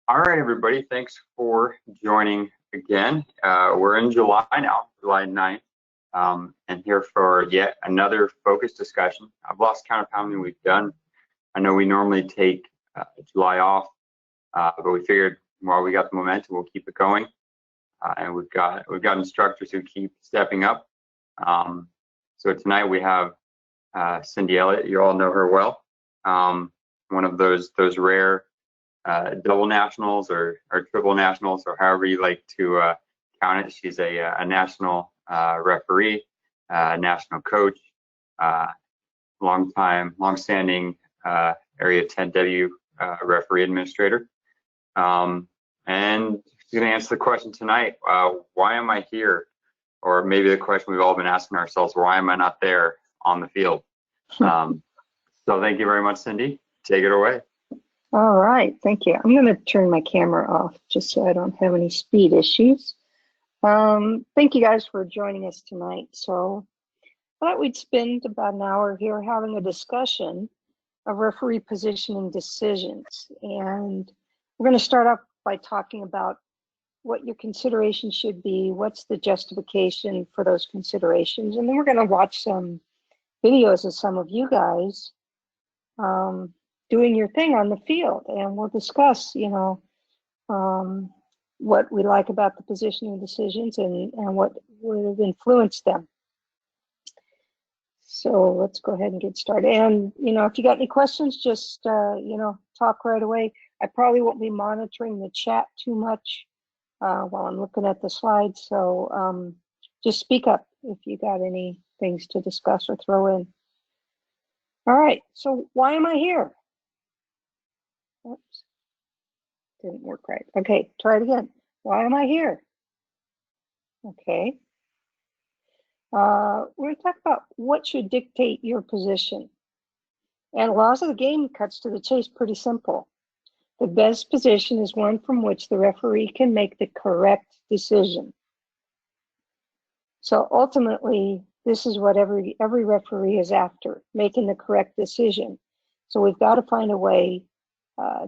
All right, everybody. Thanks for joining again. We're in July now, July 9th, and here for yet another focused discussion. I've lost count of how many we've done. I know we normally take July off, but we figured while we got the momentum, we'll keep it going. And we've got instructors who keep stepping up. So tonight we have Cindy Elliott. You all know her well. One of those rare double nationals or triple nationals, or however you like to count it. She's a national referee, national coach, long-standing Area 10W referee administrator. And she's going to answer the question tonight, why am I here? Or maybe the question we've all been asking ourselves, why am I not there on the field? So thank you very much, Cindy. Take it away. All right, thank you. I'm going to turn my camera off just so I don't have any speed issues. Thank you guys for joining us tonight. So I thought we'd spend about an hour here having a discussion of referee positioning decisions. And we're going to start off by talking about what your considerations should be, what's the justification for those considerations, and then we're going to watch some videos of some of you guys doing your thing on the field, and we'll discuss, what we like about the positioning decisions and what would have influenced them. So let's go ahead and get started. And, if you got any questions, just, talk right away. I probably won't be monitoring the chat too much while I'm looking at the slides. So just speak up if you got any things to discuss or throw in. All right, so why am I here? Oops, didn't work right. Okay, try it again. Why am I here? Okay. We're going to talk about what should dictate your position. And laws of the game cuts to the chase pretty simple. The best position is one from which the referee can make the correct decision. So ultimately, this is what every referee is after, making the correct decision. So we've got to find a way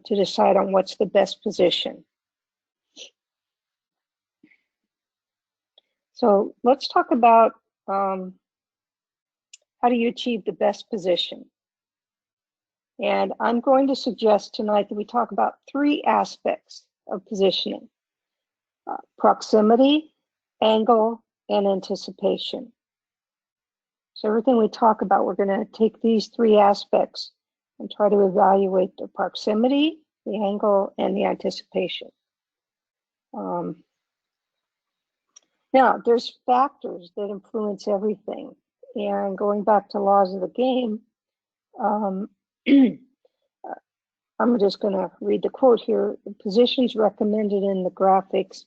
to decide on what's the best position. So let's talk about how do you achieve the best position. And I'm going to suggest tonight that we talk about three aspects of positioning: proximity, angle, and anticipation. So everything we talk about, we're going to take these three aspects and try to evaluate the proximity, the angle, and the anticipation. Now, there's factors that influence everything. And going back to laws of the game, I'm just going to read the quote here. The positions recommended in the graphics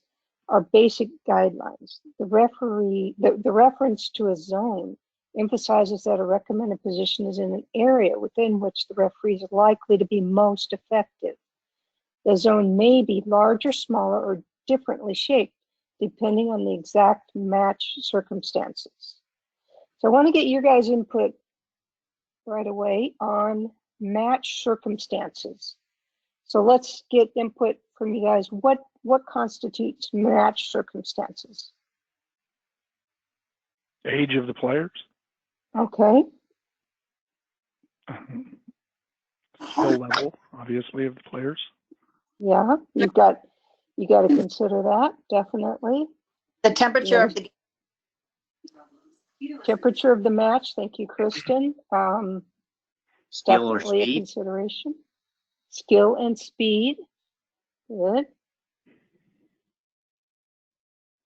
are basic guidelines. The reference to a zone emphasizes that a recommended position is in an area within which the referee is likely to be most effective. The zone may be larger, smaller, or differently shaped, depending on the exact match circumstances. So I want to get your guys' input right away on match circumstances. So let's get input from you guys. What constitutes match circumstances? Age of the players. Okay. Skill level, obviously, of the players. Yeah, you got to consider that, definitely. The temperature of the temperature of the match. Thank you, Kristen. Skill or Definitely speed. A consideration. Skill and speed. Good.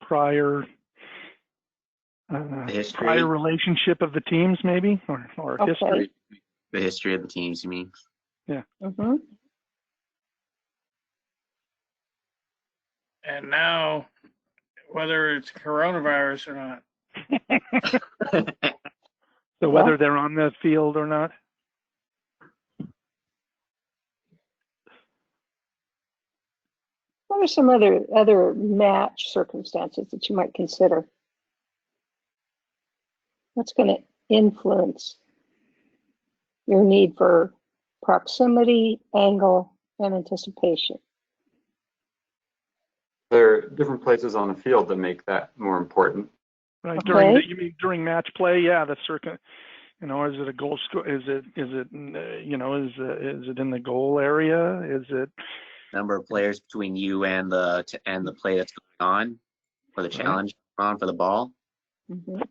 Prior relationship of the teams, maybe, or Okay. history. The history of the teams, you mean? Yeah. Mm-hmm. And now, whether it's coronavirus or not. So whether they're on the field or not. What are some other match circumstances that you might consider? What's going to influence your need for proximity, angle, and anticipation? there are different places on the field that make that more important. Right. Okay. You mean during match play? Yeah, the circuit. You know, is it a goal score? Is it you know, is it in the goal area? Is it Number of players between you and the play that's going on, or the challenge on for the ball. Mhm.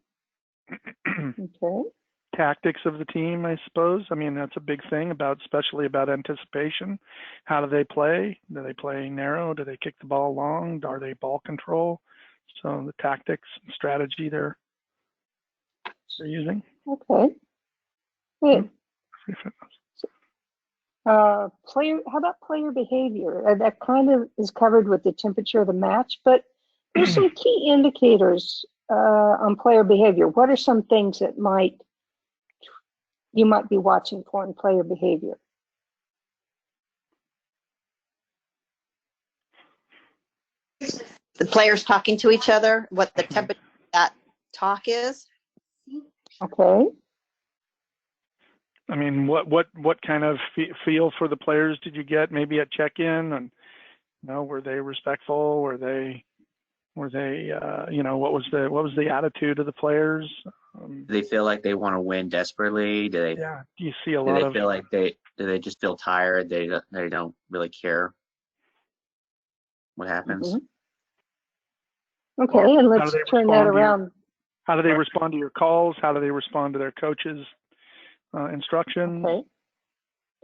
Okay. tactics of the team, I suppose? I mean, that's a big thing especially about anticipation. How do they play? Do they play narrow? Do they kick the ball long? Are they ball control? So the tactics and strategy they're using. Okay. Good. Hmm. How about player behavior? That kind of is covered with the temperature of the match, but there's some key indicators on player behavior. What are some things that you might be watching for in player behavior? The players talking to each other, what the temperature of that talk is. Okay. I mean, what kind of feel for the players did you get maybe at check-in? And were they respectful? Were they you know, what was the attitude of the players? Do they feel like they want to win desperately? Do you see a they lot of feel like do they just feel tired? They don't really care what happens. Mm-hmm. Okay, and let's turn that around. How do they respond to your calls? How do they respond to their coaches' instructions?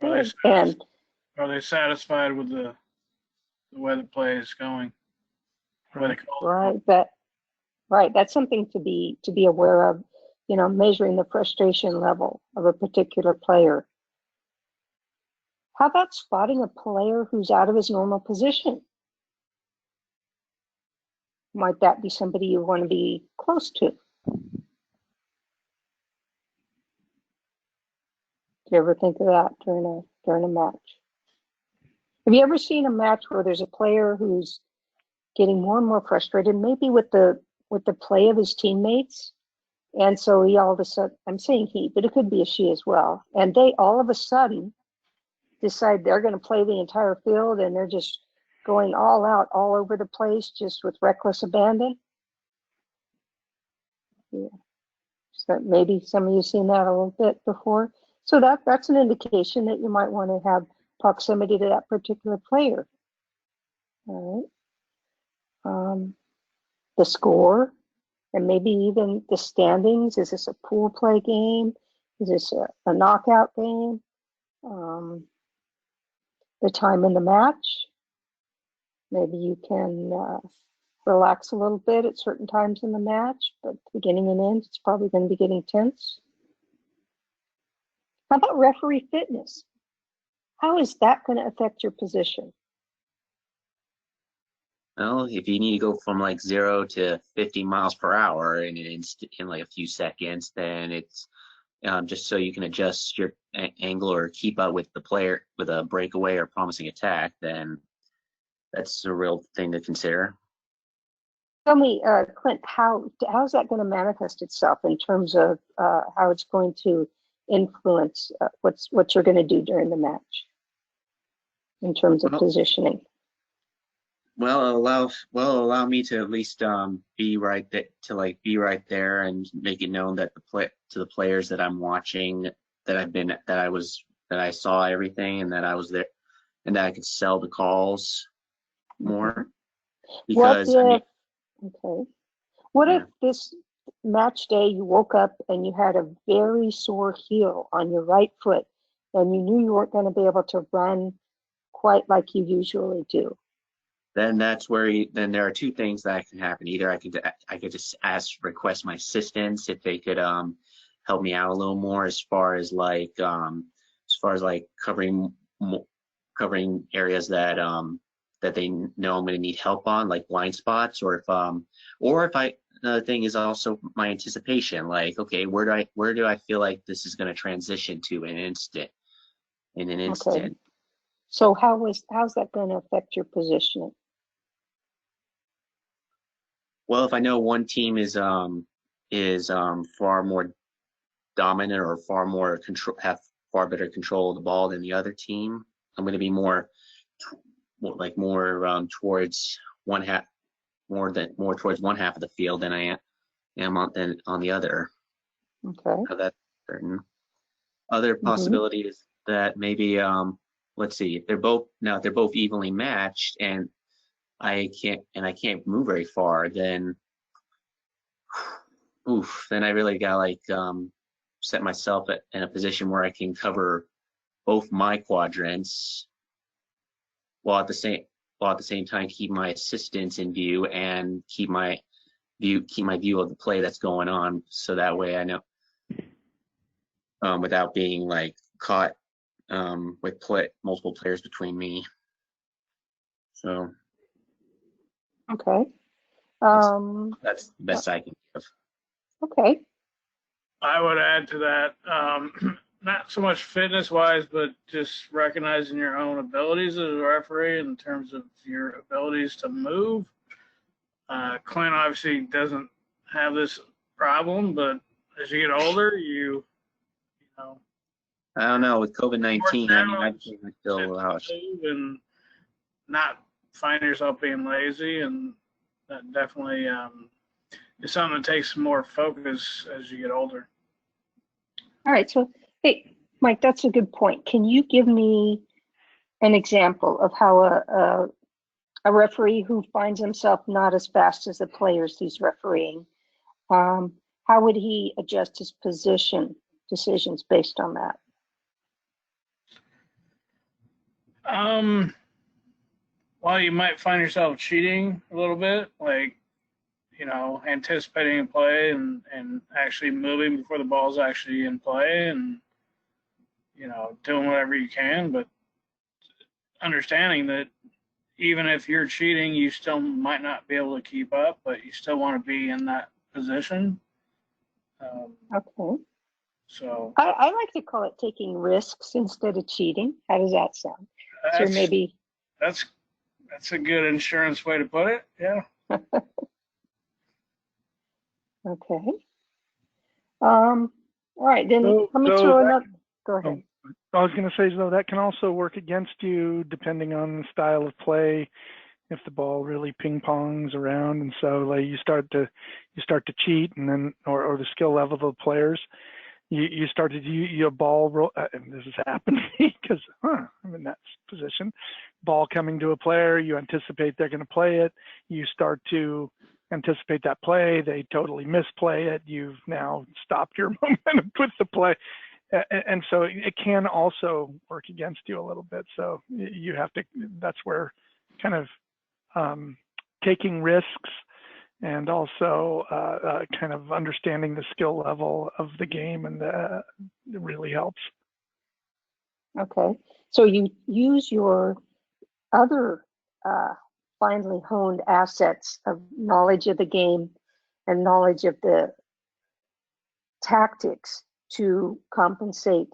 Okay. Are they satisfied with the way the play is going? Right. That's something to be aware of. You know, measuring the frustration level of a particular player. How about spotting a player who's out of his normal position? Might that be somebody you want to be close to? Do you ever think of that during a match? Have you ever seen a match where there's a player who's getting more and more frustrated, maybe with the play of his teammates? And so he all of a sudden, I'm saying he, but it could be a she as well. And they all of a sudden decide they're going to play the entire field, and they're just going all out, all over the place, just with reckless abandon. Yeah. So maybe some of you seen that a little bit before. So that's an indication that you might want to have proximity to that particular player. All right. The score, and maybe even the standings. Is this a pool play game? Is this a knockout game? The time in the match. Maybe you can relax a little bit at certain times in the match, but beginning and end, it's probably going to be getting tense. How about referee fitness? How is that going to affect your position? Well, if you need to go from like 0 to 50 miles per hour in like a few seconds, then it's just so you can adjust your angle or keep up with the player with a breakaway or promising attack, then that's a real thing to consider. Tell me, Clint, how is that going to manifest itself in terms of how it's going to influence what you're going to do during the match in terms of positioning? Well, allow me to at least be right there and make it known that to the players that I'm watching that I saw everything and that I was there and that I could sell the calls more. Because What if this match day you woke up and you had a very sore heel on your right foot and you knew you weren't going to be able to run quite like you usually do? Then that's where then there are two things that can happen. Either I could just request my assistants if they could help me out a little more as far as like covering areas that that they know I'm going to need help on, like blind spots, or if I another thing is also my anticipation, like, okay, where do I feel like this is going to transition to in an instant. Okay. So how's that going to affect your positioning? Well, if I know one team is far more dominant or have far better control of the ball than the other team, I'm going to be more towards one half, more towards one half of the field than I am on the other. Okay. That's certain. Other possibility is that maybe let's see, if they're both evenly matched and I can't move very far, then then I really gotta set myself in a position where I can cover both my quadrants while at the same time keep my assistants in view and keep my view of the play that's going on, so that way I know without being like caught with multiple players between me. So Okay. that's the best I can give. Okay. I would add to that, not so much fitness wise, but just recognizing your own abilities as a referee in terms of your abilities to move. Clint obviously doesn't have this problem, but as you get older, you know, I don't know, with COVID-19, I mean, I think I still move and not find yourself being lazy, and that definitely is something that takes more focus as you get older. All right. So, hey, Mike, that's a good point. Can you give me an example of how a referee who finds himself not as fast as the players he's refereeing, how would he adjust his position decisions based on that? Well, you might find yourself cheating a little bit, like, anticipating a play and actually moving before the ball's actually in play, and, doing whatever you can, but understanding that even if you're cheating, you still might not be able to keep up, but you still want to be in that position. Okay. So I like to call it taking risks instead of cheating. How does that sound? So maybe that's a good insurance way to put it. Yeah. Okay. All right, then let me throw another. Go ahead. I was going to say, though, that can also work against you depending on the style of play. If the ball really ping pongs around, and so like you start to cheat, and then or the skill level of the players, you start to do your ball roll. And this has happened to me because I'm in that position. Ball coming to a player, you anticipate they're going to play it. You start to anticipate that play. They totally misplay it. You've now stopped your momentum with the play. And so it can also work against you a little bit. So you have to, that's where kind of taking risks and also kind of understanding the skill level of the game, and it really helps. Okay. So you use your other finely honed assets of knowledge of the game and knowledge of the tactics to compensate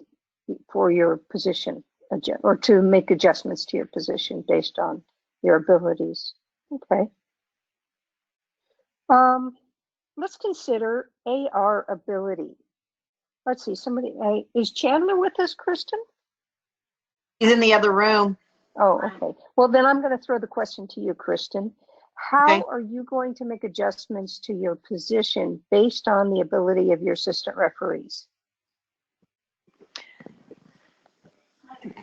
for your position or to make adjustments to your position based on your abilities. Okay. Let's consider AR ability. Let's see, is Chandler with us, Kristen? He's in the other room. Oh, okay. Well, then I'm going to throw the question to you, Kristen. How are you going to make adjustments to your position based on the ability of your assistant referees?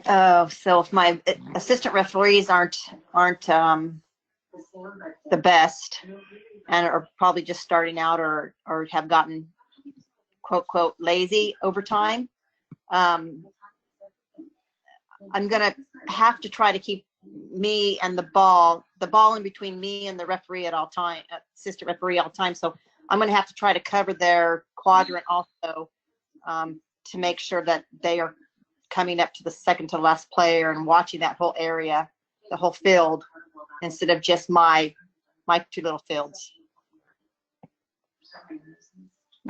So if my assistant referees aren't the best and are probably just starting out or have gotten quote lazy over time, I'm gonna have to try to keep me and the ball in between me and the referee at all time, assistant referee all the time. So I'm gonna have to try to cover their quadrant also, to make sure that they are coming up to the second to last player and watching that whole area, the whole field, instead of just my two little fields.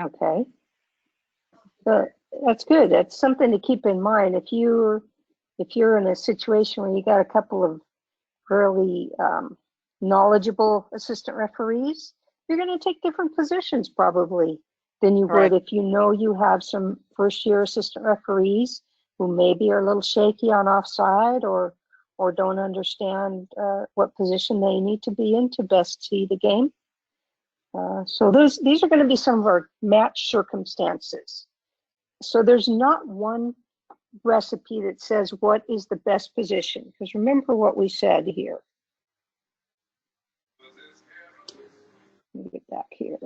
Okay. That's good. That's something to keep in mind. If you're in a situation where you got a couple of really knowledgeable assistant referees, you're going to take different positions probably than you would if you know you have some first-year assistant referees who maybe are a little shaky on offside or or don't understand what position they need to be in to best see the game. So these are going to be some of our match circumstances. So there's not one recipe that says what is the best position, because remember what we said here. Let me get back here.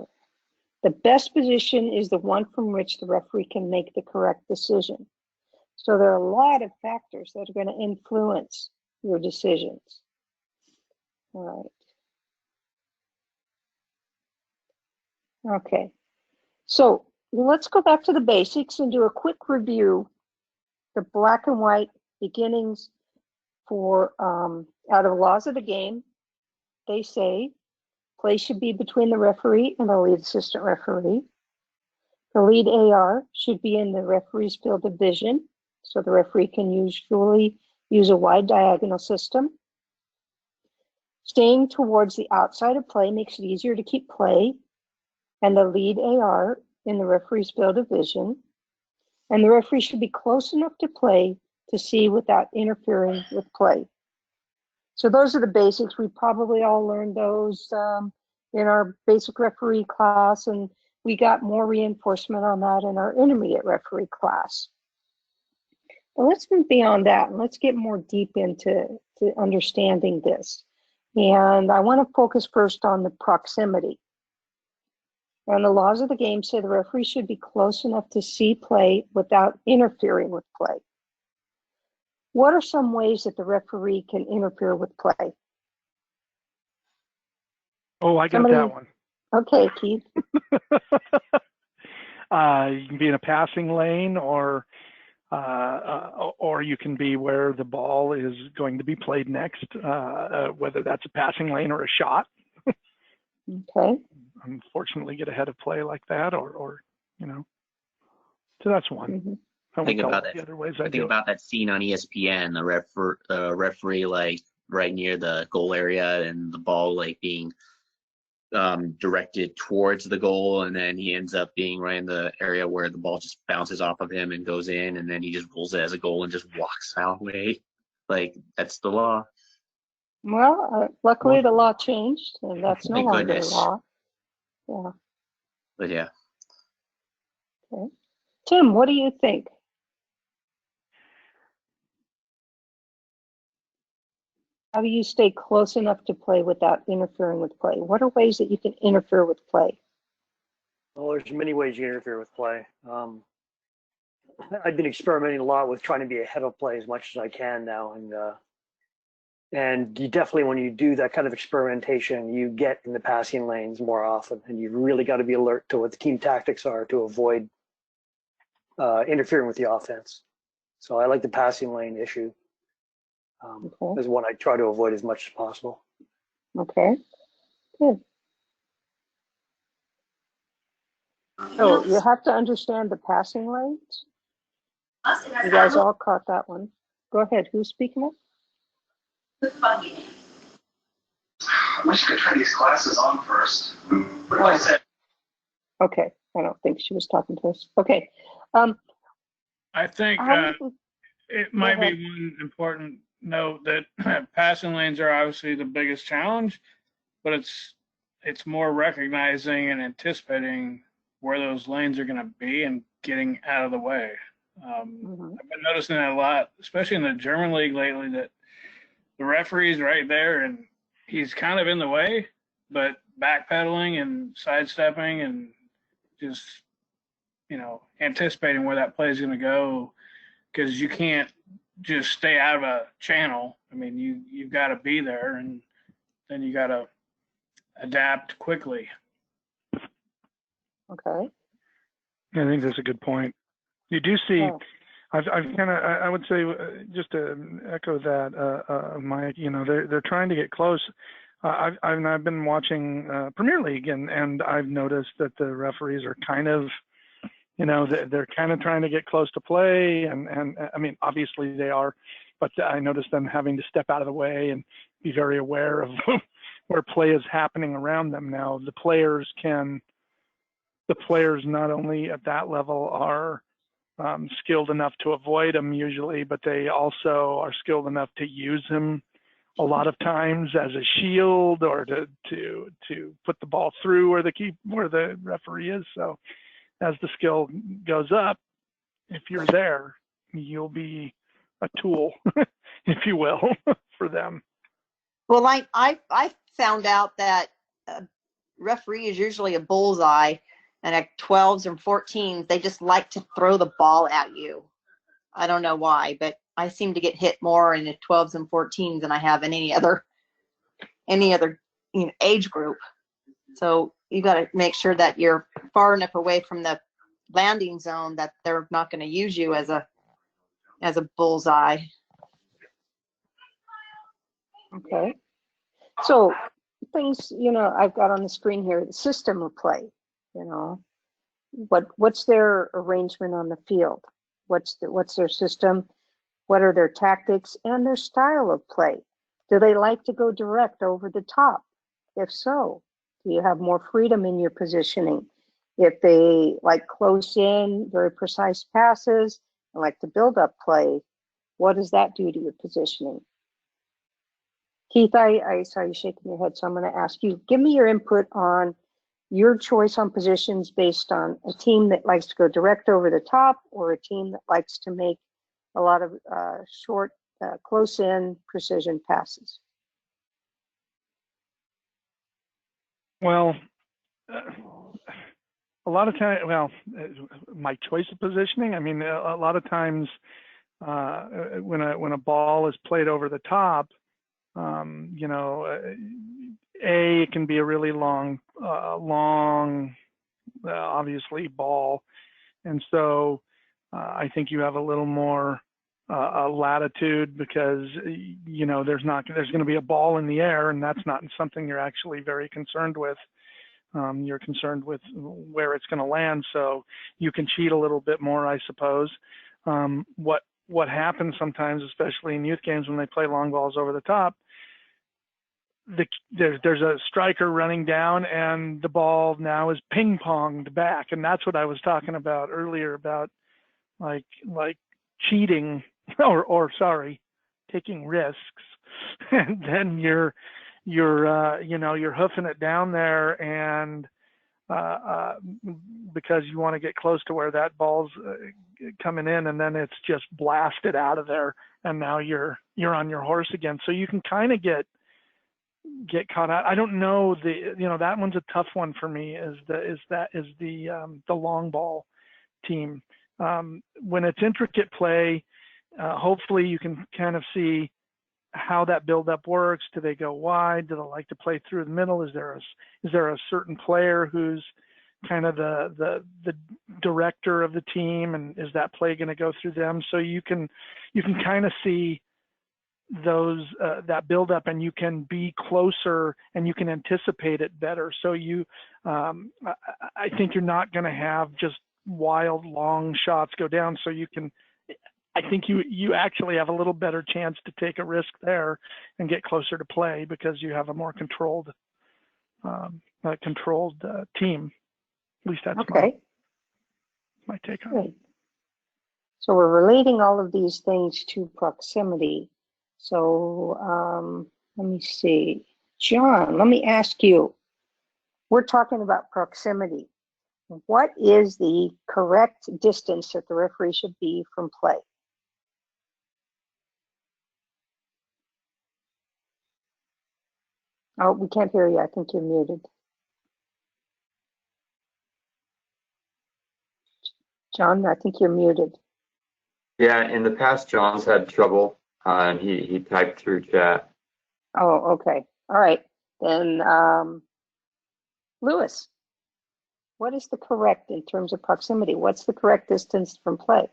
The best position is the one from which the referee can make the correct decision. So there are a lot of factors that are going to influence your decisions. All right. Okay. So let's go back to the basics and do a quick review. The black and white beginnings for out of laws of the game. They say play should be between the referee and the lead assistant referee. The lead AR should be in the referee's field of vision, so the referee can usually use a wide diagonal system. Staying towards the outside of play makes it easier to keep play and the lead AR in the referee's field of vision. And the referee should be close enough to play to see without interfering with play. So those are the basics. We probably all learned those in our basic referee class, and we got more reinforcement on that in our intermediate referee class. But let's move beyond that and let's get more deep into understanding this. And I want to focus first on the proximity. And the laws of the game say the referee should be close enough to see play without interfering with play. What are some ways that the referee can interfere with play? Oh, I got that one. Okay, Keith. You can be in a passing lane, or you can be where the ball is going to be played next, whether that's a passing lane or a shot. Okay. Unfortunately, get ahead of play like that, or you know. So that's one. Mm-hmm. Think about that. The other ways I think about that scene on ESPN, the referee like right near the goal area and the ball like being directed towards the goal, and then he ends up being right in the area where the ball just bounces off of him and goes in, and then he just rolls it as a goal and just walks away. Like, that's the law. Well, luckily the law changed, and that's no Thank longer goodness. the law. Yeah. But yeah. Okay. Tim, what do you think? How do you stay close enough to play without interfering with play? What are ways that you can interfere with play? Well, there's many ways you interfere with play. I've been experimenting a lot with trying to be ahead of play as much as I can now, and you definitely, when you do that kind of experimentation, you get in the passing lanes more often, and you've really got to be alert to what the team tactics are to avoid interfering with the offense. So I like the passing lane issue. Okay. Is one I try to avoid as much as possible. Okay, good. So you have to understand the passing lanes. You guys all caught that one. Go ahead, who's speaking up? I wish I could try these classes on first. What do I say? Okay, I don't think she was talking to us. Okay. I think it might be one important note that passing lanes are obviously the biggest challenge, but it's more recognizing and anticipating where those lanes are going to be and getting out of the way. I've been noticing that a lot, especially in the German league lately, that the referee's right there and he's kind of in the way, but backpedaling and sidestepping and just, anticipating where that play is going to go, because you can't just stay out of a channel. I mean, you've got to be there, and then you got to adapt quickly. Okay. I think that's a good point. You do see, I would say, just to echo that, Mike, they're trying to get close. I've been watching Premier League, and I've noticed that the referees are kind of, they're kind of trying to get close to play, and I mean, obviously they are, but I noticed them having to step out of the way and be very aware of where play is happening around them. Now, the players not only at that level are skilled enough to avoid him usually, but they also are skilled enough to use him a lot of times as a shield or to put the ball through where the referee is. So as the skill goes up, if you're there, you'll be a tool, if you will, for them. Well, like I found out that referee is usually a bullseye, and at 12s and 14s, they just like to throw the ball at you. I don't know why, but I seem to get hit more in the 12s and 14s than I have in any other age group. So you got to make sure that you're far enough away from the landing zone that they're not going to use you as a bullseye. Okay. So things, I've got on the screen here, the system of play, what's their arrangement on the field? What's their system? What are their tactics and their style of play? Do they like to go direct over the top? If so, do you have more freedom in your positioning? If they like close in, very precise passes, and like to build up play, what does that do to your positioning? Keith, I saw you shaking your head, so I'm going to ask you, give me your input on your choice on positions based on a team that likes to go direct over the top or a team that likes to make a lot of short, close-in precision passes. Well, a lot of times, my choice of positioning, I mean, a lot of times when a ball is played over the top, it can be a really long, obviously ball. And so I think you have a little more latitude because, there's going to be a ball in the air, and that's not something you're actually very concerned with. You're concerned with where it's going to land, so you can cheat a little bit more, I suppose. What happens sometimes, especially in youth games when they play long balls over the top, there's a striker running down and the ball now is ping-ponged back, and that's what I was talking about earlier about like cheating or taking risks, and then you're hoofing it down there and because you want to get close to where that ball's coming in, and then it's just blasted out of there, and now you're on your horse again. So you can kind of get caught out. I don't know, that one's a tough one for me. Is the long ball team. When it's intricate play, hopefully you can kind of see how that buildup works. Do they go wide? Do they like to play through the middle? Is there a certain player who's kind of the director of the team, and is that play going to go through them? So you can kind of see those that buildup, and you can be closer and you can anticipate it better. So I think you're not going to have just wild long shots go down. So I think you actually have a little better chance to take a risk there and get closer to play because you have a more controlled team. At least that's okay. my take on it. So we're relating all of these things to proximity. So let me see. John, let me ask you. We're talking about proximity. What is the correct distance that the referee should be from play? Oh, we can't hear you. I think you're muted. John, I think you're muted. Yeah, in the past, John's had trouble, and he typed through chat. Oh, okay. All right. Then, Lewis, what is the correct in terms of proximity? What's the correct distance from play?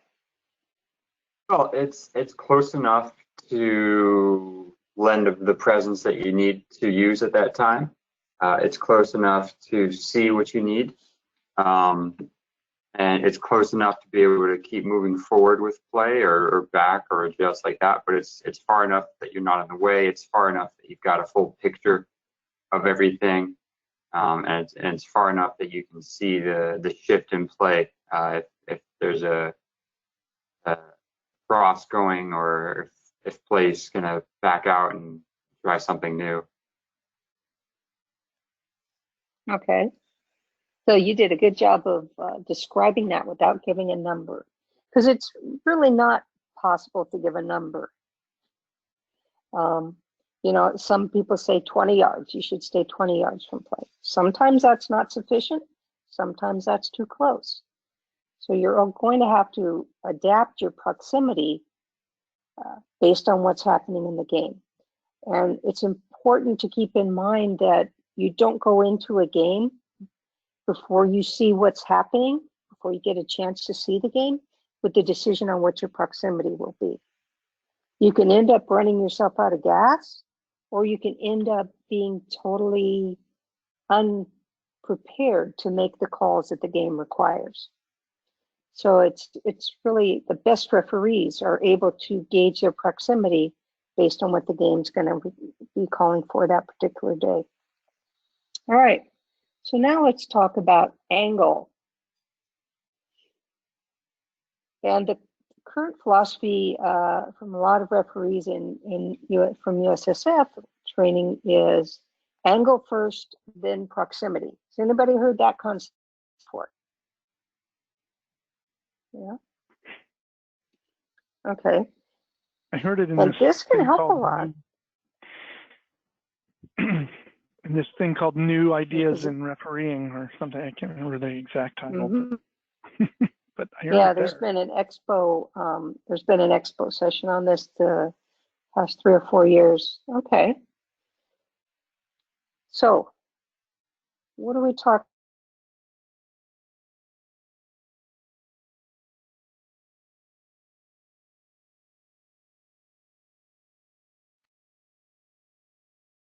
Well, it's close enough to lend the presence that you need to use at that time. It's close enough to see what you need. And it's close enough to be able to keep moving forward with play or back or adjust like that. But it's far enough that you're not in the way. It's far enough that you've got a full picture of everything. And it's far enough that you can see the shift in play. If there's a cross going, or if play's going to back out and try something new. Okay. So you did a good job of describing that without giving a number, because it's really not possible to give a number. You know, some people say 20 yards. You should stay 20 yards from play. Sometimes that's not sufficient. Sometimes that's too close. So you're going to have to adapt your proximity based on what's happening in the game. And it's important to keep in mind that you don't go into a game before you see what's happening, before you get a chance to see the game, with the decision on what your proximity will be. You can end up running yourself out of gas, or you can end up being totally unprepared to make the calls that the game requires. So it's really the best referees are able to gauge their proximity based on what the game's going to be calling for that particular day. All right, so now let's talk about angle. And the current philosophy from a lot of referees from USSF training is angle first, then proximity. Has anybody heard that concept before? Yeah. Okay. I heard it in and this can help a lot. In this thing called New Ideas in Refereeing or something. I can't remember the exact title. Mm-hmm. But I heard yeah, there's been an expo. There's been an expo session on this the past 3 or 4 years. Okay. So, what are we talking?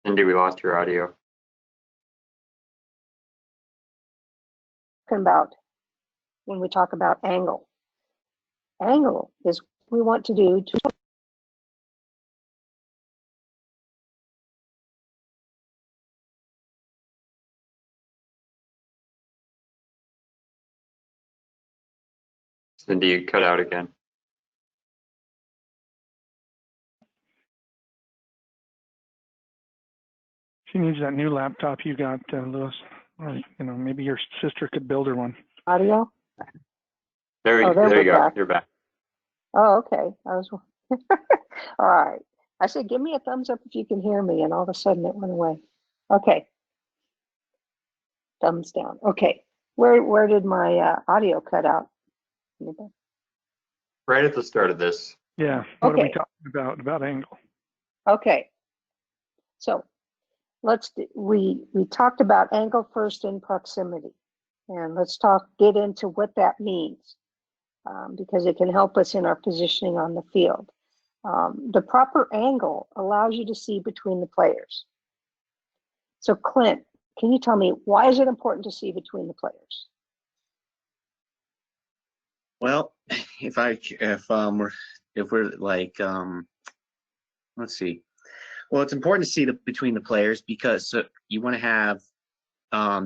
Cindy, we lost your audio. About when we talk about angle. Angle is what we want to do to Cindy, you cut out again. She needs that new laptop you got, Lewis. Or, you know, maybe your sister could build her one. audio. There you go. Back. You're back. Oh, okay. I was all right. I said, give me a thumbs up if you can hear me, and all of a sudden it went away. Okay. Thumbs down. Okay. Where did my audio cut out? Right at the start of this. Yeah. What are we talking about angle? Okay. So we talked about angle first in proximity, and let's get into what that means, because it can help us in our positioning on the field. The proper angle allows you to see between the players. So Clint, can you tell me why is it important to see between the players? Well, if we're like, let's see. Well, it's important to see between the players because you want to have,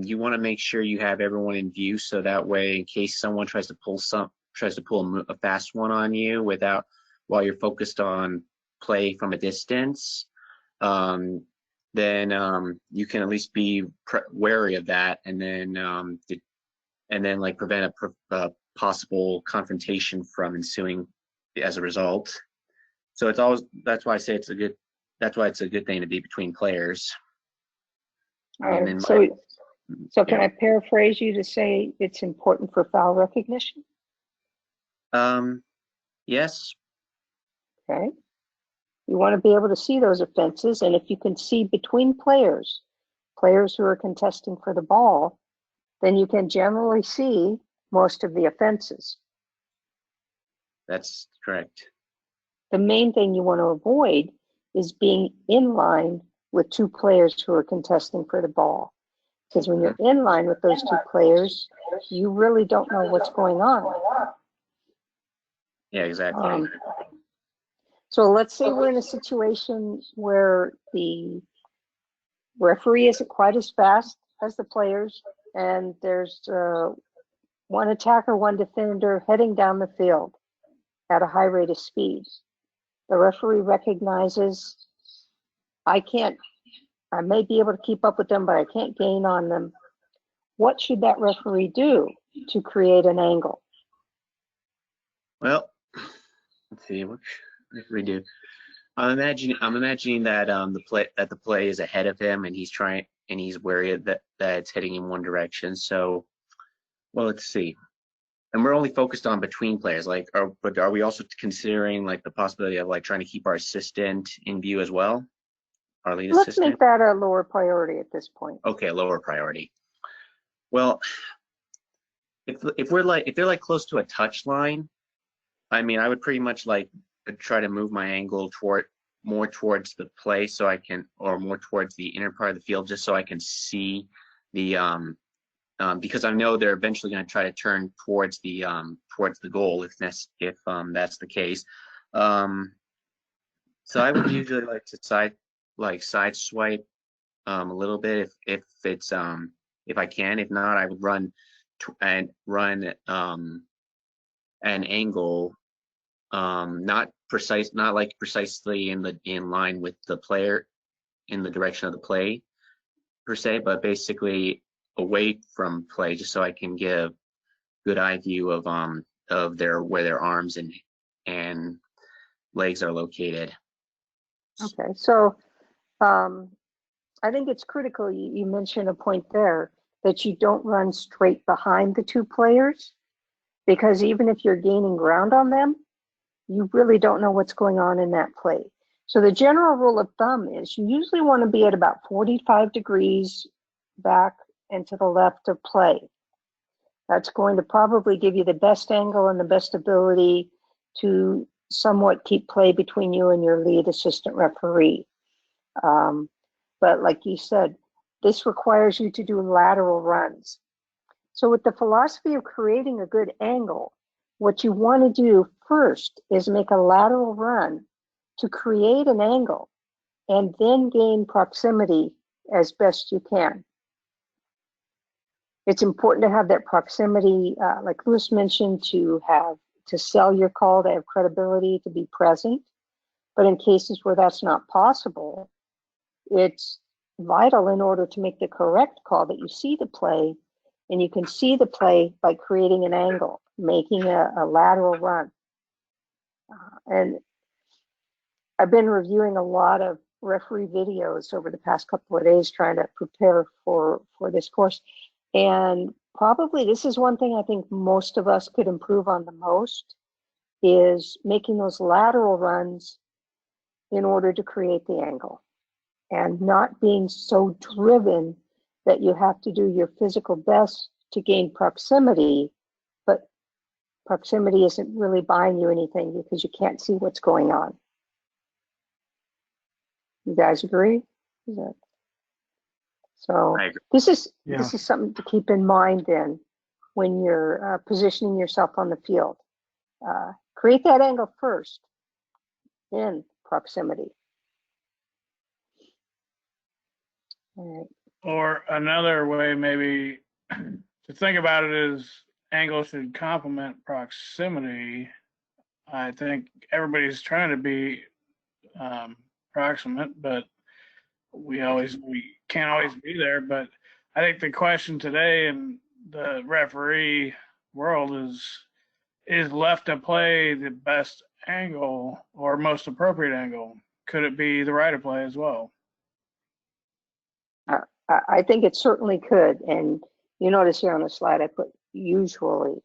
you want to make sure you have everyone in view, so that way, in case someone tries to pull a fast one on you while you're focused on play from a distance, then you can at least be wary of that, and then like prevent a possible confrontation from ensuing as a result. So that's why I say it's a good thing to be between players. So can I paraphrase you to say it's important for foul recognition? Yes. Okay. You want to be able to see those offenses, and if you can see between players who are contesting for the ball, then you can generally see most of the offenses. That's correct. The main thing you want to avoid is being in line with 2 players who are contesting for the ball. Because when you're in line with those 2 players, you really don't know what's going on. Yeah, exactly. So let's say we're in a situation where the referee isn't quite as fast as the players, and there's one attacker, one defender heading down the field. at a high rate of speed. The referee recognizes I may be able to keep up with them, but I can't gain on them. What should that referee do to create an angle? Well, let's see. What should we do? I'm imagining that the play is ahead of him, and he's worried that it's heading in one direction. So, well, let's see. And we're only focused on between players, but are we also considering like the possibility of like trying to keep our assistant in view as well? Our lead Let's assistant? make that a lower priority at this point. Okay, lower priority. Well, if they're like close to a touch line, I mean, I would pretty much like try to move my angle more towards the play or more towards the inner part of the field, just so I can see the because I know they're eventually going to try to turn towards the goal if that's the case. So I would usually like to side swipe a little bit if I can. If not, I would run an angle, not like precisely in line with the player in the direction of the play per se, but basically away from play, just so I can give good eye view of where their arms and legs are located. Okay, so I think it's critical you mentioned a point there that you don't run straight behind the two players, because even if you're gaining ground on them, you really don't know what's going on in that play. So the general rule of thumb is you usually want to be at about 45 degrees back and to the left of play. That's going to probably give you the best angle and the best ability to somewhat keep play between you and your lead assistant referee. But like you said, this requires you to do lateral runs. So with the philosophy of creating a good angle, what you want to do first is make a lateral run to create an angle and then gain proximity as best you can. It's important to have that proximity, like Lewis mentioned, to sell your call, to have credibility, to be present. But in cases where that's not possible, it's vital in order to make the correct call that you see the play, and you can see the play by creating an angle, making a lateral run. And I've been reviewing a lot of referee videos over the past couple of days trying to prepare for this course. And probably this is one thing I think most of us could improve on the most, is making those lateral runs in order to create the angle, and not being so driven that you have to do your physical best to gain proximity, but proximity isn't really buying you anything because you can't see what's going on. You guys agree? So I agree. this is Yeah. something to keep in mind then when you're positioning yourself on the field. Create that angle first, then proximity. All right. Or another way maybe to think about it is angle should complement proximity. I think everybody's trying to be proximate, but we can't always be there. But I think the question today in the referee world is left to play the best angle or most appropriate angle? Could it be the right of play as well? I think it certainly could. And you notice here on the slide, I put usually,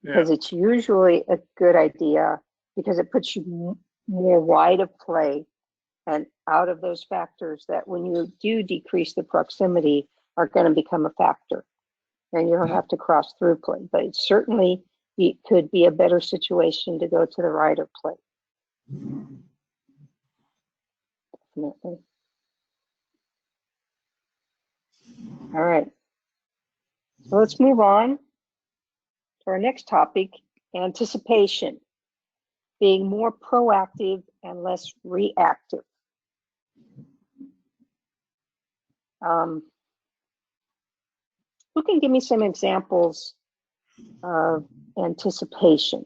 because it's usually a good idea because it puts you more wide of play and out of those factors that when you do decrease the proximity are going to become a factor. And you don't have to cross through play, but it certainly could be a better situation to go to the right of play. Definitely. All right. So let's move on to our next topic, anticipation, being more proactive and less reactive. Who can give me some examples of anticipation?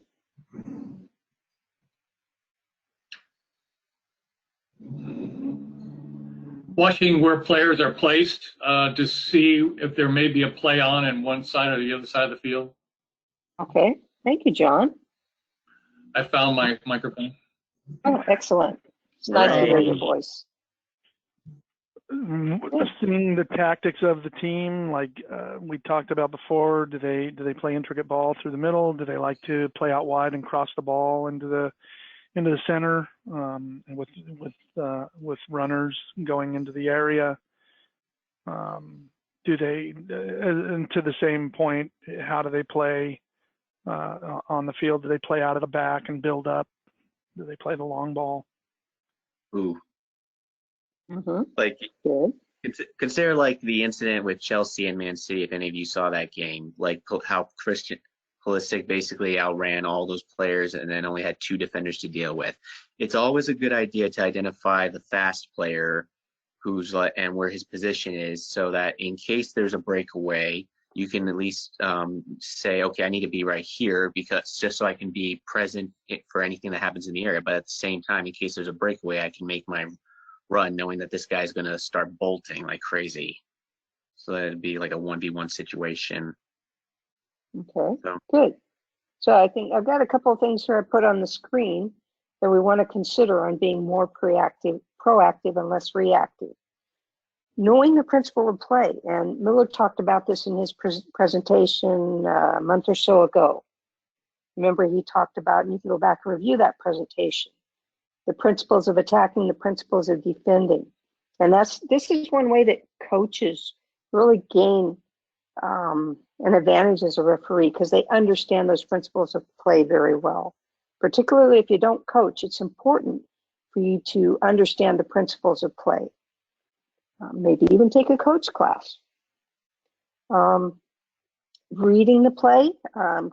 watching where players are placed to see if there may be a play on one side or the other side of the field. Okay, thank you, John. I found my microphone. Oh, excellent. It's nice to hear your Right. voice. Seeing the tactics of the team, like we talked about before, do they play intricate ball through the middle? Do they like to play out wide and cross the ball into the center with runners going into the area? Do they, and to the same point, how do they play on the field? Do they play out of the back and build up? Do they play the long ball? Ooh, Mm-hmm. like Good. consider like the incident with Chelsea and Man City. If any of you saw that game, like how Christian Pulisic basically outran all those players and then only had 2 defenders to deal with. It's always a good idea to identify the fast player who's like and where his position is, so that in case there's a breakaway, you can at least say, okay, I need to be right here because just so I can be present for anything that happens in the area. But at the same time, in case there's a breakaway, I can make my run knowing that this guy's going to start bolting like crazy. So that'd be like a 1v1 situation. Okay, So. good. So I think I've got a couple of things here I put on the screen that we want to consider on being more proactive and less reactive. Knowing the principle of play, and Miller talked about this in his presentation a month or so ago. Remember, he talked about, and you can go back and review that presentation, the principles of attacking, the principles of defending. And this is one way that coaches really gain an advantage as a referee, because they understand those principles of play very well. Particularly if you don't coach, it's important for you to understand the principles of play. Maybe even take a coach class. Reading the play,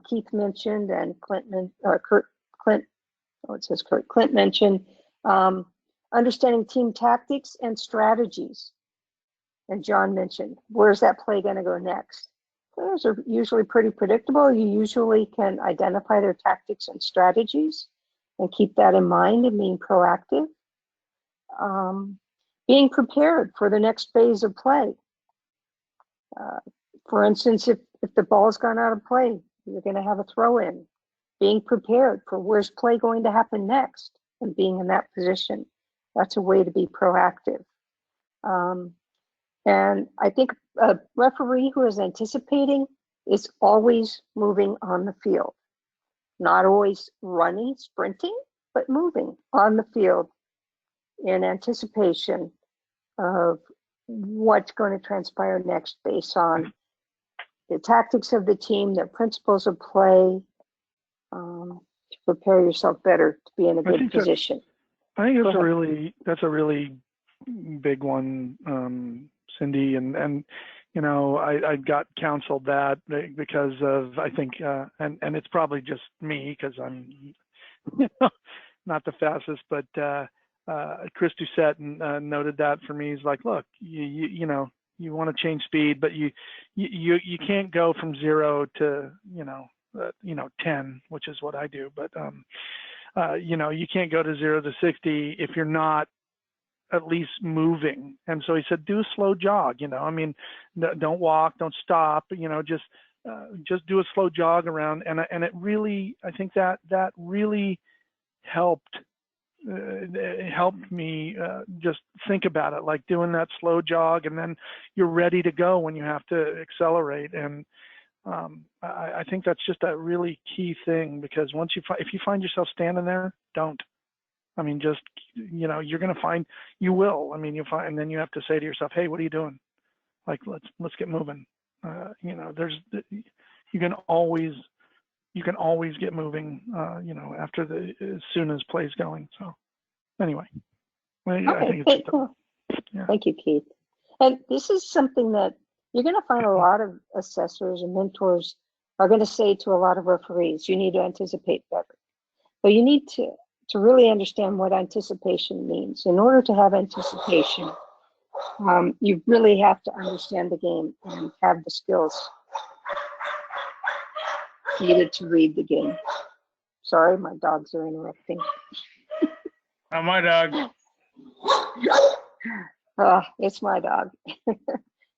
Keith mentioned, and Clint mentioned, understanding team tactics and strategies. And John mentioned, where's that play going to go next? Those are usually pretty predictable. You usually can identify their tactics and strategies and keep that in mind and being proactive. Being prepared for the next phase of play. For instance, if the ball's gone out of play, you're going to have a throw in. Being prepared for where's play going to happen next and being in that position. That's a way to be proactive. And I think a referee who is anticipating is always moving on the field. Not always running, sprinting, but moving on the field in anticipation of what's going to transpire next based on the tactics of the team, the principles of play, to prepare yourself better to be in a good position. I think that's a really big one, Cindy, and you know, I got counseled that because of, I think, and it's probably just me because I'm not the fastest, but Chris Doucette noted that for me. He's like, look, you know, you want to change speed, but you can't go from 0 to 10, which is what I do. But you know, you can't go to 0 to 60 if you're not at least moving. And so he said, do a slow jog. You know, I mean, don't walk, don't stop. You know, just do a slow jog around. And it really, I think that really helped. It helped me just think about it, like doing that slow jog, and then you're ready to go when you have to accelerate. And I think that's just a really key thing, because once if you find yourself standing there, don't. I mean, just, you know, you're going to find, you will. I mean, you'll find, and then you have to say to yourself, hey, what are you doing? Like, let's get moving. You know, you can always get moving, you know, as soon as play's going. So anyway, I think it's Thank you, Keith. And this is something that you're going to find a lot of assessors and mentors are going to say to a lot of referees. You need to anticipate better. But you need to really understand what anticipation means. In order to have anticipation, you really have to understand the game and have the skills needed to read the game. Sorry, my dogs are interrupting. My dog. It's my dog.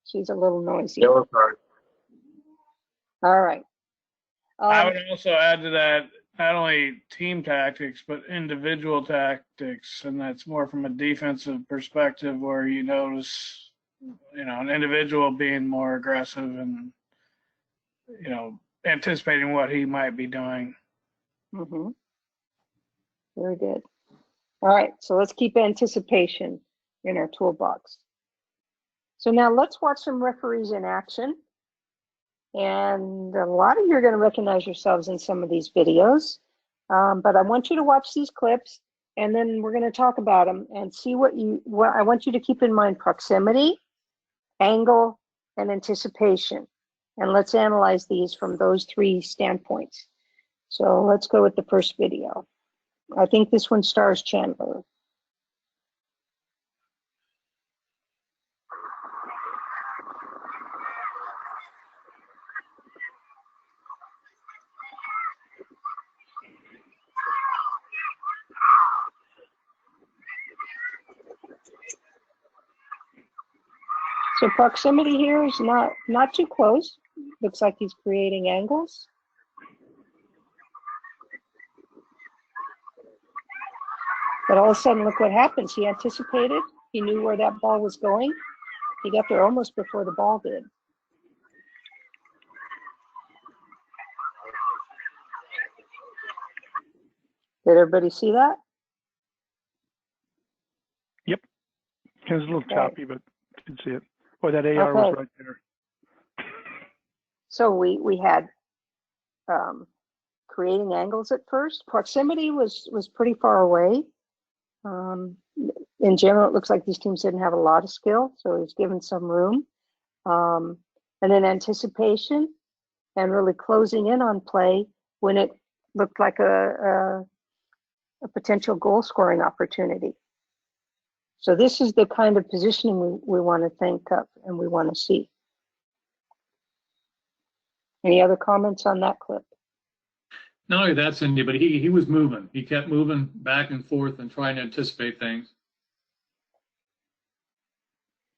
She's a little noisy. Yellow card. All right. I would also add to that not only team tactics, but individual tactics. And that's more from a defensive perspective where you notice, an individual being more aggressive and, anticipating what he might be doing. Mm-hmm. Very good. All right, so let's keep anticipation in our toolbox. So now let's watch some referees in action. And a lot of you are going to recognize yourselves in some of these videos. But I want you to watch these clips, and then we're going to talk about them and see what I want you to keep in mind: proximity, angle, and anticipation. And let's analyze these from those three standpoints. So let's go with the first video. I think this one stars Chandler. So proximity here is not too close. Looks like he's creating angles. But all of a sudden, look what happens. He anticipated. He knew where that ball was going. He got there almost before the ball did. Did everybody see that? Yep. It was a little choppy, but you can see it. Boy, that AR was right there. So we had creating angles at first. Proximity was pretty far away. In general, it looks like these teams didn't have a lot of skill, so he was given some room. And then anticipation and really closing in on play when it looked like a potential goal scoring opportunity. So this is the kind of positioning we want to think of and we want to see. Any other comments on that clip? Not only that, Cindy, but he was moving. He kept moving back and forth and trying to anticipate things.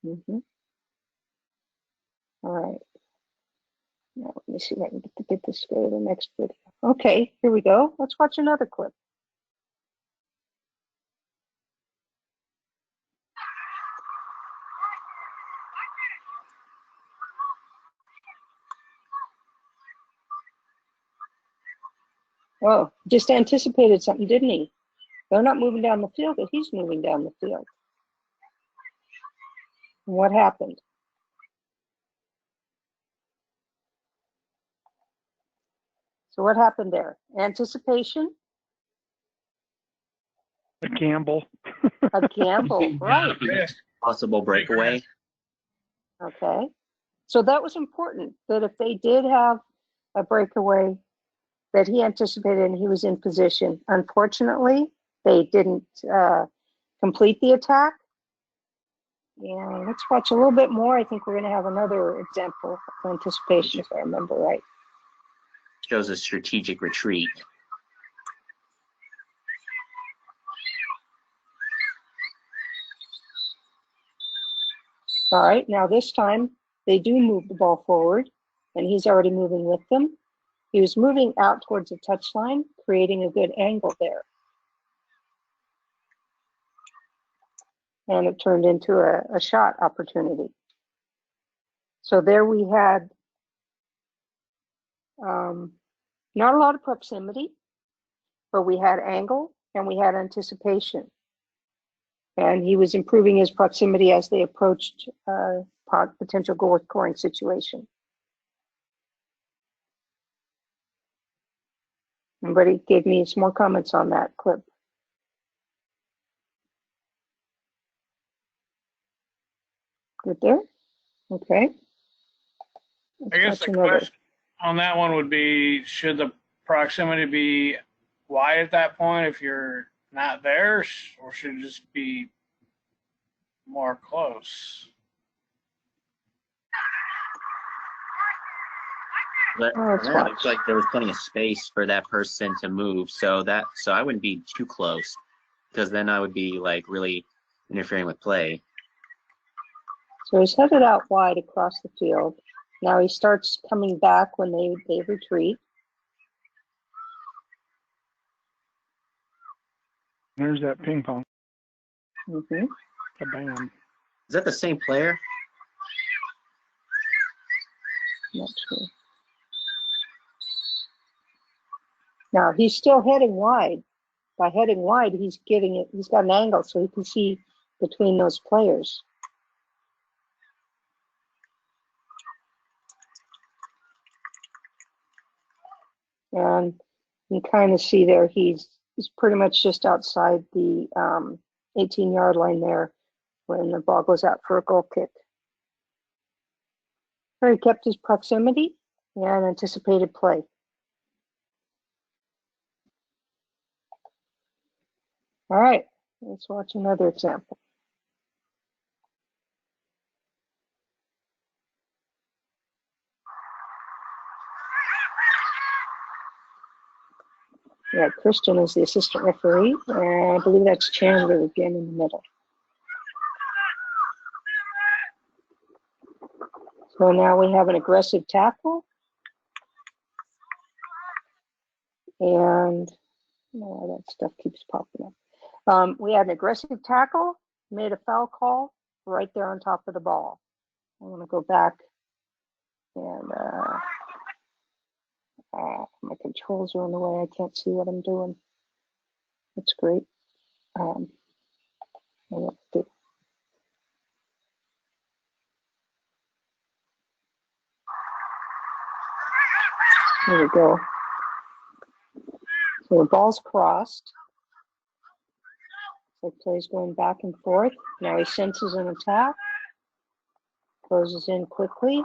Mm-hmm. All right. Now, let me see if I can get this to go to the next video. Okay, here we go. Let's watch another clip. Oh, just anticipated something, didn't he? They're not moving down the field, but he's moving down the field. And what happened? So what happened there? Anticipation? A gamble. A gamble, right. Possible breakaway. Okay. So that was important, that if they did have a breakaway, that he anticipated and he was in position. Unfortunately, they didn't complete the attack. And let's watch a little bit more. I think we're going to have another example of anticipation, if I remember right. Shows a strategic retreat. All right, now this time they do move the ball forward, and he's already moving with them. He was moving out towards the touchline, creating a good angle there. And it turned into a shot opportunity. So there we had not a lot of proximity, but we had angle and we had anticipation. And he was improving his proximity as they approached potential goal scoring situation. Somebody gave me some more comments on that clip. Good there? Okay. I guess the question on that one would be, should the proximity be wide at that point if you're not there, or should it just be more close? But it looks like there was plenty of space for that person to move, so I wouldn't be too close, because then I would be like really interfering with play. So he's headed out wide across the field. Now he starts coming back when they retreat. There's that ping pong. Mm-hmm. Bam. Is that the same player? Not sure. Now he's still heading wide. By heading wide, he's getting it. He's got an angle so he can see between those players. And you can kind of see there he's pretty much just outside the 18-yard line there when the ball goes out for a goal kick. So he kept his proximity and anticipated play. All right, let's watch another example. Yeah, Christian is the assistant referee, and I believe that's Chandler again in the middle. So now we have an aggressive tackle, and that stuff keeps popping up. We had an aggressive tackle, made a foul call right there on top of the ball. I want to go back and my controls are in the way. I can't see what I'm doing. That's great. Let's do. There we go. So the ball's crossed. So play's going back and forth. Now he senses an attack. Closes in quickly.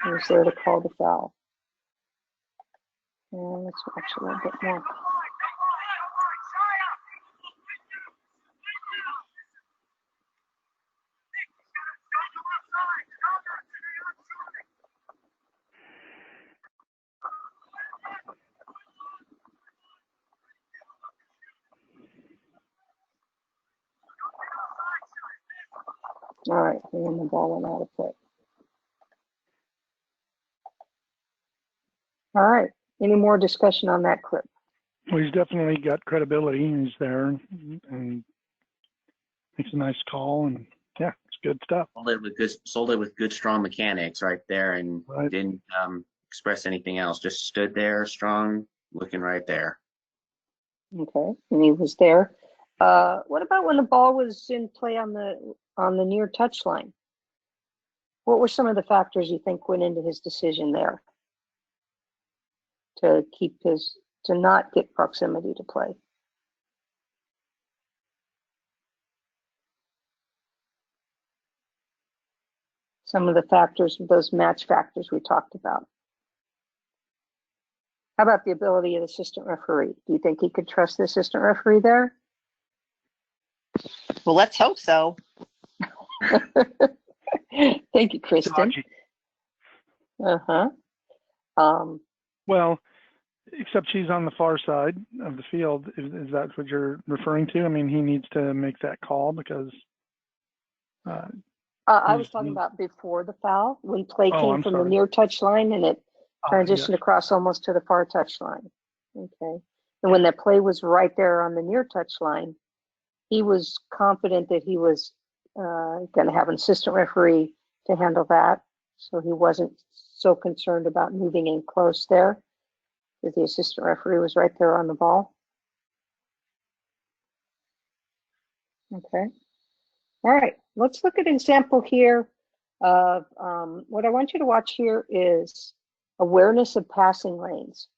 He's there to call the foul. And let's watch a little bit more. All right, and then the ball went out of play. All right, any more discussion on that clip? Well, he's definitely got credibility. He's there and makes a nice call, and yeah, it's good stuff. Sold it with good, strong mechanics right there, and Right. didn't express anything else. Just stood there, strong, looking right there. Okay, and he was there. What about when the ball was in play on the near touch line? What were some of the factors you think went into his decision there to not get proximity to play? Some of the factors, those match factors we talked about. How about the ability of the assistant referee? Do you think he could trust the assistant referee there? Well, let's hope so. Thank you, Kristen. Well, except she's on the far side of the field. Is that what you're referring to? I mean, he needs to make that call because. I was talking about before the foul, when play came from the near touch line and it transitioned across almost to the far touch line. Okay. And when that play was right there on the near touch line, he was confident that he was going to have an assistant referee to handle that. So he wasn't so concerned about moving in close there, because the assistant referee was right there on the ball. Okay. All right, let's look at an example here of what I want you to watch here is awareness of passing lanes.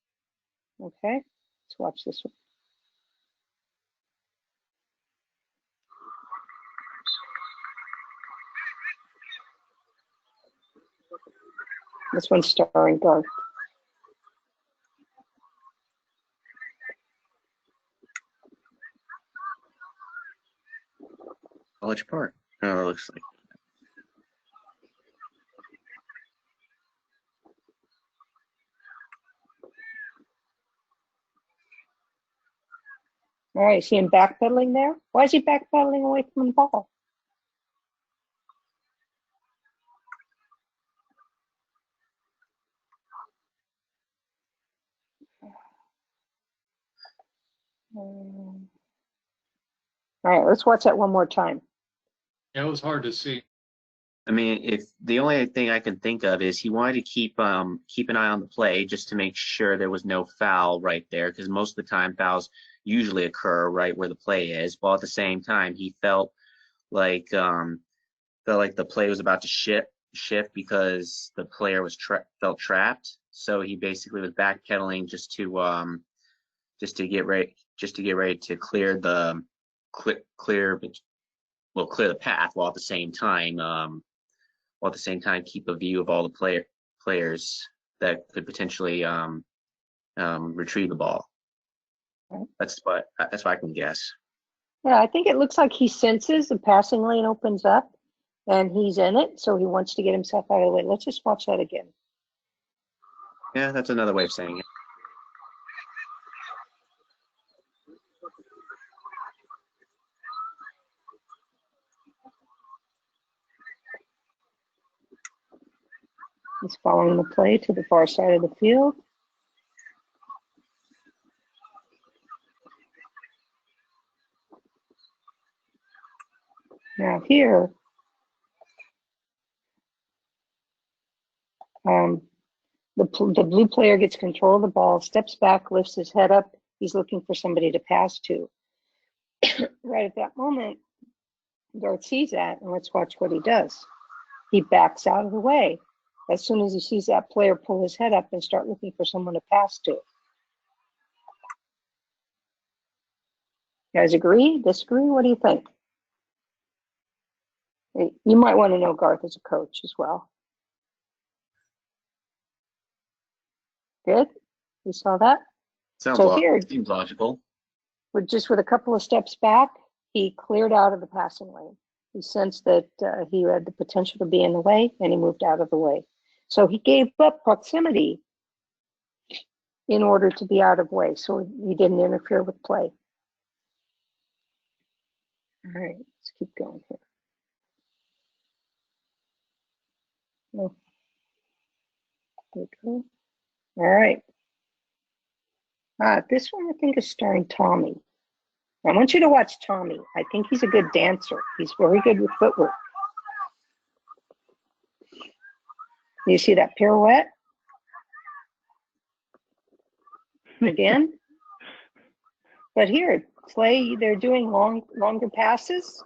Okay, let's watch this one. This one's starring Garth. College Park. Oh, it looks like. All right, see him backpedaling there? Why is he backpedaling away from the ball? All right, let's watch that one more time. Yeah, it was hard to see. I mean, if the only thing I can think of is he wanted to keep an eye on the play just to make sure there was no foul right there, because most of the time fouls usually occur right where the play is. While at the same time, he felt like the play was about to shift because the player was felt trapped. So he basically was backpedaling just to get ready to clear the clear the path, while at the same time keep a view of all the players that could potentially retrieve the ball. That's what I can guess. Yeah, I think it looks like he senses the passing lane opens up and he's in it, so he wants to get himself out of the way. Let's just watch that again. Yeah, that's another way of saying it. He's following the play to the far side of the field. Now here, the blue player gets control of the ball, steps back, lifts his head up. He's looking for somebody to pass to. Right at that moment, Garth sees that, and let's watch what he does. He backs out of the way as soon as he sees that player pull his head up and start looking for someone to pass to. You guys agree? Disagree? What do you think? You might want to know Garth as a coach as well. Good? You saw that? Seems logical. With a couple of steps back, he cleared out of the passing lane. He sensed that he had the potential to be in the way, and he moved out of the way. So he gave up proximity in order to be out of way, so he didn't interfere with play. All right, let's keep going here. Oh. There we go. All right. This one I think is starring Tommy. I want you to watch Tommy. I think he's a good dancer. He's very good with footwork. You see that pirouette? Again? But here, they're doing longer passes.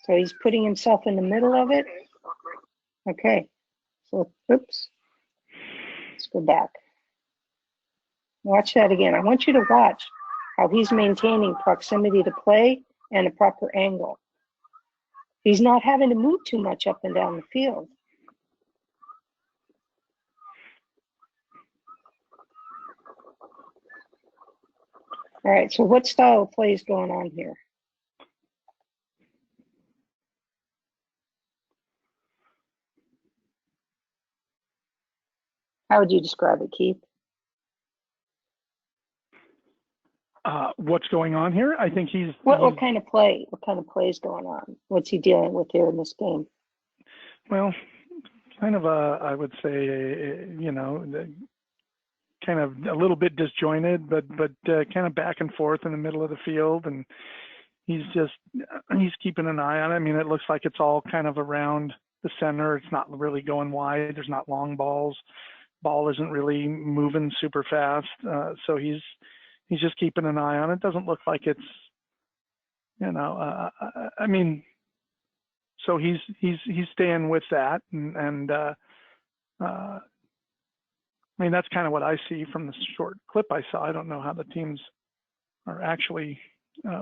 So he's putting himself in the middle of it. Okay. So, oops. Let's go back. Watch that again. I want you to watch how he's maintaining proximity to play and a proper angle. He's not having to move too much up and down the field. All right, so what style of play is going on here? How would you describe it, Keith? What's going on here? I think he's what kind of play? What kind of play is going on? What's he dealing with here in this game? Well, kind of I would say, kind of a little bit disjointed, but kind of back and forth in the middle of the field, and he's keeping an eye on it. I mean, it looks like it's all kind of around the center. It's not really going wide. There's not long balls. Ball isn't really moving super fast, so he's just keeping an eye on it. Doesn't look like it's, I mean, so he's staying with that, and I mean, that's kind of what I see from the short clip I saw. I don't know how the teams are actually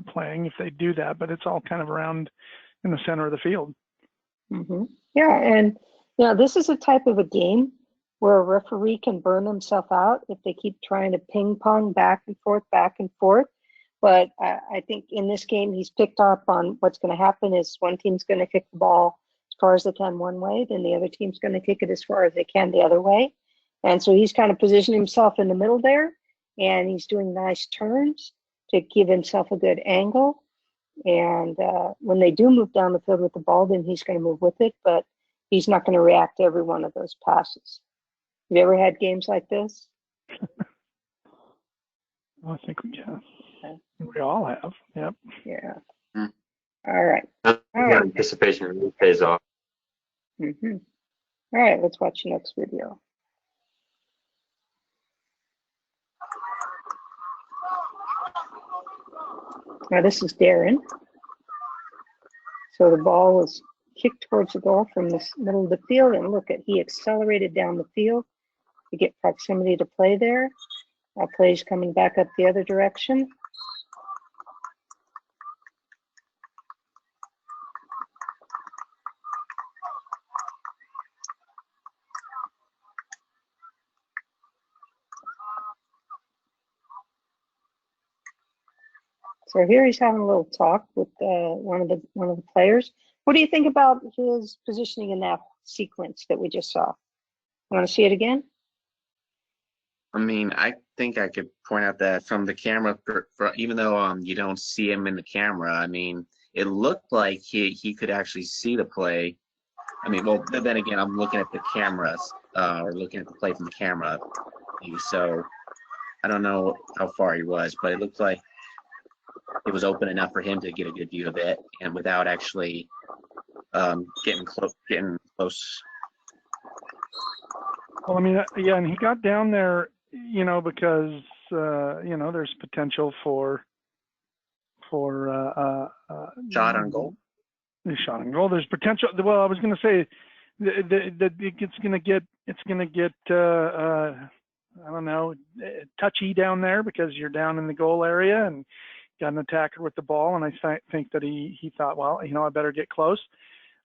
playing if they do that, but it's all kind of around in the center of the field. Mm-hmm. Yeah, and this is a type of a game where a referee can burn himself out if they keep trying to ping pong back and forth. But I think in this game, he's picked up on what's going to happen is one team's going to kick the ball as far as they can one way, then the other team's going to kick it as far as they can the other way. And so he's kind of positioned himself in the middle there, and he's doing nice turns. to give himself a good angle. And when they do move down the field with the ball, then he's going to move with it, but he's not going to react to every one of those passes. Have you ever had games like this? I think, yeah, Okay. we all have. Yep. Yeah. Hmm. All right. That All right. anticipation really pays off. Mm-hmm. All right, let's watch the next video. Now this is Darren. So the ball was kicked towards the goal from the middle of the field, and look at, he accelerated down the field to get proximity to play there. Now play's coming back up the other direction. So here he's having a little talk with one of the players. What do you think about his positioning in that sequence that we just saw? You want to see it again? I mean, I think I could point out that from the camera, even though you don't see him in the camera, I mean, it looked like he could actually see the play. I mean, well, then again, I'm looking at the cameras, or looking at the play from the camera, so I don't know how far he was, but it looked like it was open enough for him to get a good view of it, and without actually getting close. Well, I mean, yeah, and he got down there, because there's potential for Shot on goal. The shot on goal. There's potential. Well, I was going to say that it's going to get I don't know, touchy down there because you're down in the goal area and got an attacker with the ball, and I think that he thought, well, I better get close.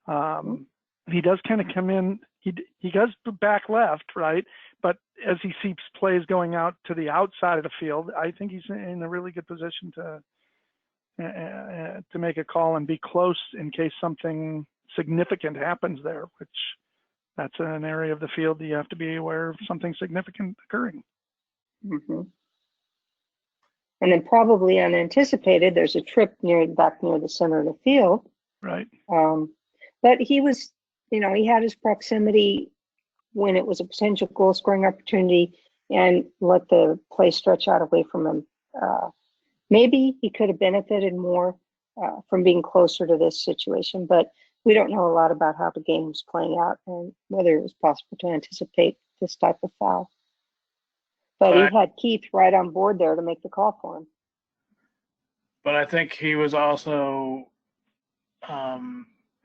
He does kind of come in. He goes back left, right? But as he sees plays going out to the outside of the field, I think he's in a really good position to make a call and be close in case something significant happens there, which that's an area of the field that you have to be aware of something significant occurring. Mm-hmm. And then probably unanticipated, there's a trip back near the center of the field. Right. But he was, he had his proximity when it was a potential goal scoring opportunity and let the play stretch out away from him. Maybe he could have benefited more from being closer to this situation, but we don't know a lot about how the game was playing out and whether it was possible to anticipate this type of foul. But he had Keith right on board there to make the call for him. But I think he was also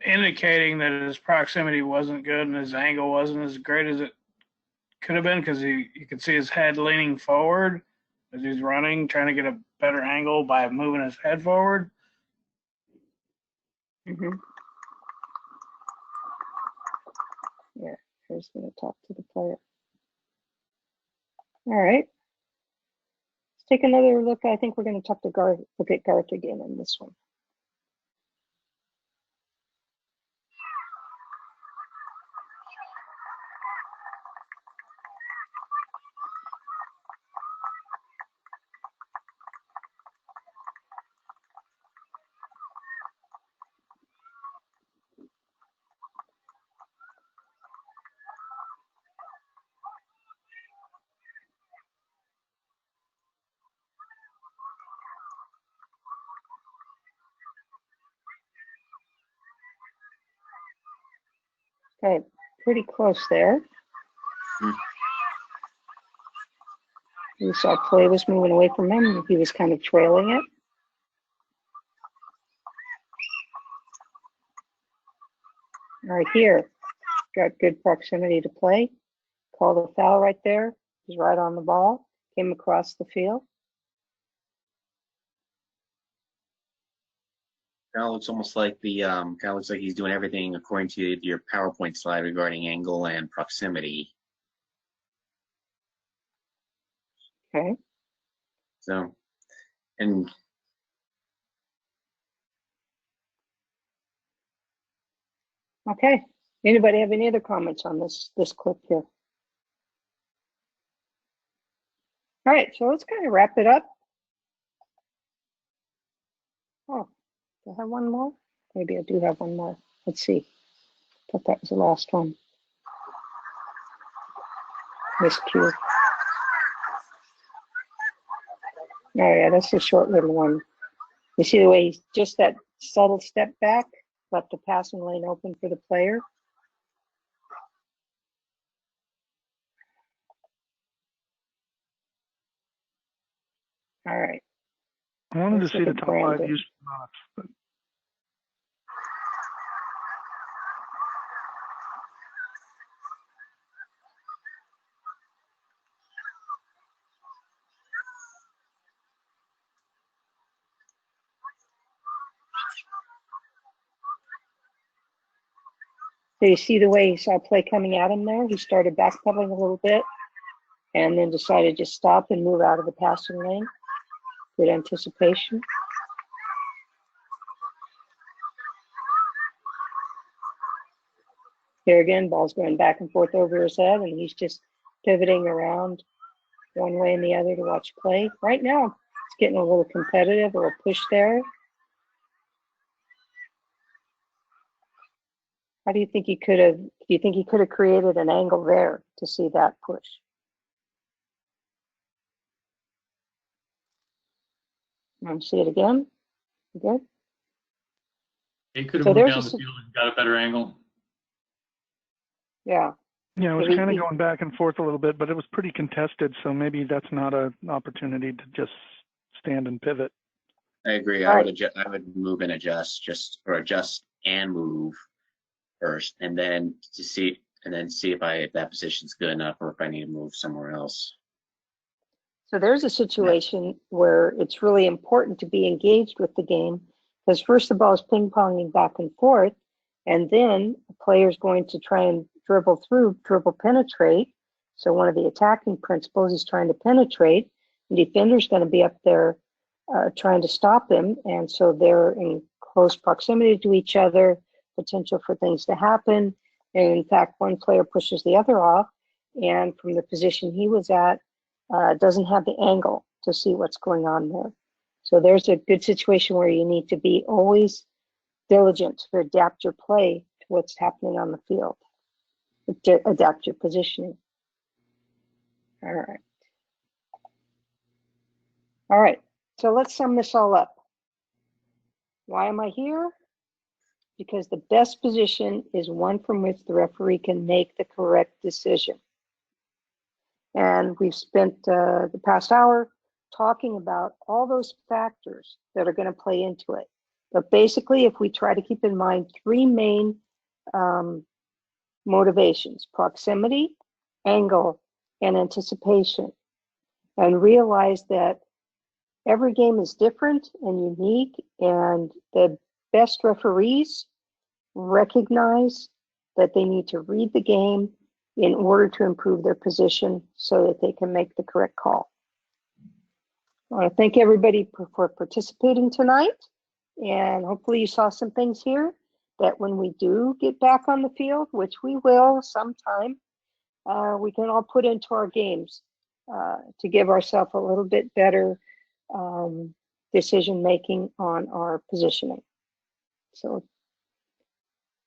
indicating that his proximity wasn't good and his angle wasn't as great as it could have been, because you could see his head leaning forward as he's running, trying to get a better angle by moving his head forward. Mm-hmm. Yeah, here's going to talk to the player. All right. Let's take another look. I think we're going to talk to Garth, look at Garth again in this one. Okay, pretty close there. You saw play was moving away from him. He was kind of trailing it. Right here, got good proximity to play. Called a foul right there. He's right on the ball. Came across the field. Kind of looks almost like looks like he's doing everything according to your PowerPoint slide regarding angle and proximity. Okay. So, and Okay. Anybody have any other comments on this clip here? All right, so let's kind of wrap it up. Oh, do I have one more? Maybe I do have one more. Let's see. Thought that was the last one. Miscue. Oh yeah, that's a short little one. You see the way he's just that subtle step back, left the passing lane open for the player. All right. I wanted Let's to see look the at top 5 Brandon. use of knots, but So you see the way he saw play coming at him there? He started backpedaling a little bit and then decided to stop and move out of the passing lane. Good anticipation. Here again, ball's going back and forth over his head, and he's just pivoting around one way and the other to watch play. Right now, it's getting a little competitive, a little push there. How do you think he could have? Do you think he could have created an angle there to see that push? Want to see it again? Good. He could have So moved there's down the field and got a better angle. yeah. yeah, it was Maybe kind of he- going back and forth a little bit, but it was pretty contested. So maybe that's not an opportunity to just stand and pivot. I agree. Right. I would move and adjust, adjust and move first, and then see if that position's good enough or if I need to move somewhere else. So there's a situation where it's really important to be engaged with the game because first the ball is ping-ponging back and forth, and then the player's going to try and dribble penetrate. So one of the attacking principles is trying to penetrate. The defender's going to be up there trying to stop him, and so they're in close proximity to each other, potential for things to happen. And in fact, one player pushes the other off, and from the position he was at, doesn't have the angle to see what's going on there. So there's a good situation where you need to be always diligent to adapt your play to what's happening on the field, to adapt your positioning. All right. All right. So let's sum this all up. Why am I here? Because the best position is one from which the referee can make the correct decision. And we've spent the past hour talking about all those factors that are going to play into it. But basically, if we try to keep in mind 3 main motivations: proximity, angle, and anticipation, and realize that every game is different and unique, and the best referees recognize that they need to read the game in order to improve their position so that they can make the correct call. I want to thank everybody for participating tonight, and hopefully you saw some things here that when we do get back on the field, which we will sometime, we can all put into our games to give ourselves a little bit better decision making on our positioning. So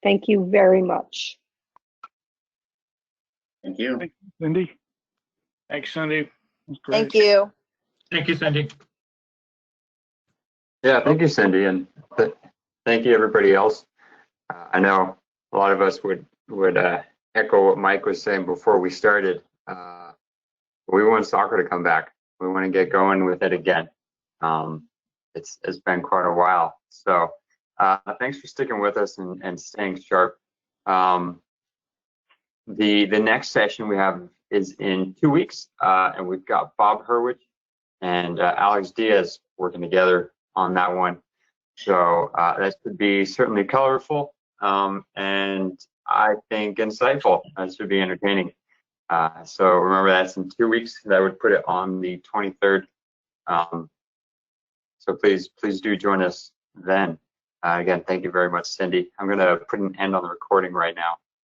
thank you very much. Thank you. Thank you, Cindy. Thanks, Cindy. That's great. Thank you. Thank you, Cindy. Yeah, thank you, Cindy, and thank you, everybody else. I know a lot of us would echo what Mike was saying before we started. We want soccer to come back. We want to get going with it again. It's been quite a while. So thanks for sticking with us and staying sharp. The next session we have is in 2 weeks, and we've got Bob Hurwitz and Alex Diaz working together on that one. So that should be certainly colorful and I think insightful. That should be entertaining. So remember, that's in 2 weeks. That would put it on the 23rd. So please do join us then. Again, thank you very much, Cindy. I'm going to put an end on the recording right now.